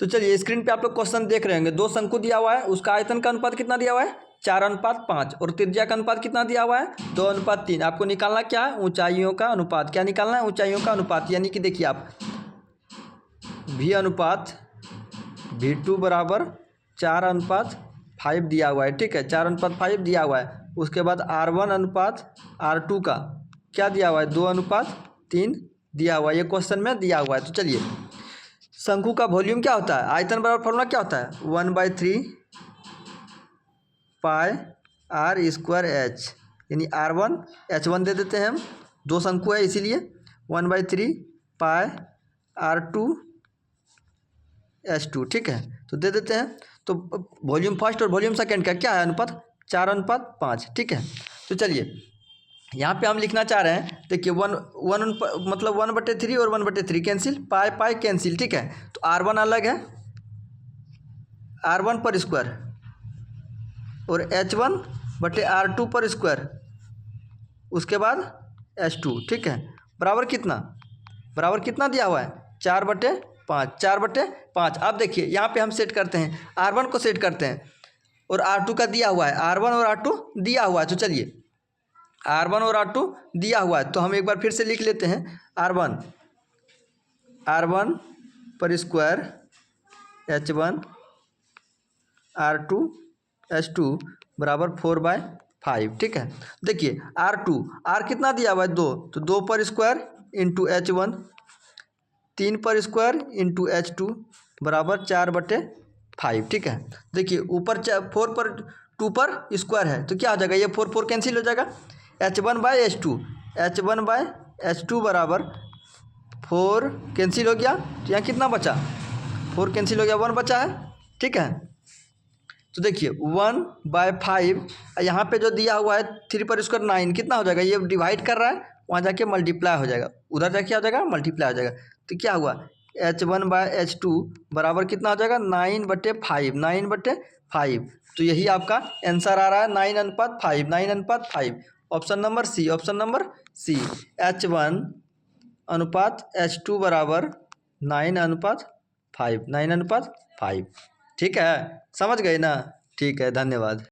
तो चलिए स्क्रीन पे आप लोग क्वेश्चन देख रहे होंगे, दो शंकु दिया हुआ है, उसका आयतन का अनुपात कितना दिया हुआ है 4:5 और त्रिज्या का अनुपात कितना दिया हुआ है 2:3। आपको निकालना क्या है ऊंचाइयों का अनुपात, क्या निकालना है ऊंचाइयों का अनुपात। यानी कि देखिए आप V अनुपात V2 बराबर 4:5 दिया हुआ है, ठीक है 4:5 दिया हुआ है। उसके बाद R1 अनुपात R2 का क्या दिया हुआ है 2:3 दिया हुआ है, ये क्वेश्चन में दिया हुआ है। तो चलिए शंकु का वॉल्यूम क्या होता है, आयतन बराबर फॉर्मूला क्या होता है 1/3 पाई R² H, यानी R1 H1 दे देते हैं हम, दो शंकु है इसीलिए 1/3 पाई R2 H2, ठीक है तो दे देते हैं। तो वॉल्यूम फर्स्ट और वॉल्यूम सेकंड का क्या है अनुपात 4:5, ठीक है। तो चलिए यहाँ पे हम लिखना चाह रहे हैं, देखिए मतलब 1/3 और 1/3 कैंसिल, पाई कैंसिल, ठीक है। तो R1 अलग है R1 पर स्क्वायर और H1/R2 पर स्क्वायर, उसके बाद H2, ठीक है बराबर कितना दिया हुआ है 4/5। अब देखिए यहाँ पे हम सेट करते हैं R1 को सेट करते हैं और R2 का दिया हुआ है, R1 और R2 दिया हुआ है। तो चलिए R1 और R2 दिया हुआ है तो हम एक बार फिर से लिख लेते हैं R1 पर स्क्वायर H1 R2 H2 बराबर 4/5, ठीक है। देखिए R कितना दिया हुआ है 2, तो 2 पर स्क्वायर इंटू H1, 3 पर स्क्वायर इंटू H2 बराबर 4/5, ठीक है। देखिए ऊपर 4 पर 2 पर स्क्वायर है तो क्या हो जाएगा, ये 4 कैंसिल हो जाएगा, H1/H2 बराबर 4 कैंसिल हो गया। तो यहाँ कितना बचा 4 कैंसिल हो गया, 1 बचा है, ठीक है। तो देखिए 1/5 यहाँ पे जो दिया हुआ है 3 पर स्क्वायर 9 कितना हो जाएगा, ये डिवाइड कर रहा है वहाँ जाके मल्टीप्लाई हो जाएगा, उधर जाके हो जाएगा मल्टीप्लाई हो जाएगा। तो क्या हुआ H1/H2 बराबर कितना हो जाएगा 9/5। तो यही आपका आंसर आ रहा है 9:5। ऑप्शन नंबर सी H1/H2 बराबर 9:5, ठीक है समझ गए ना, ठीक है धन्यवाद।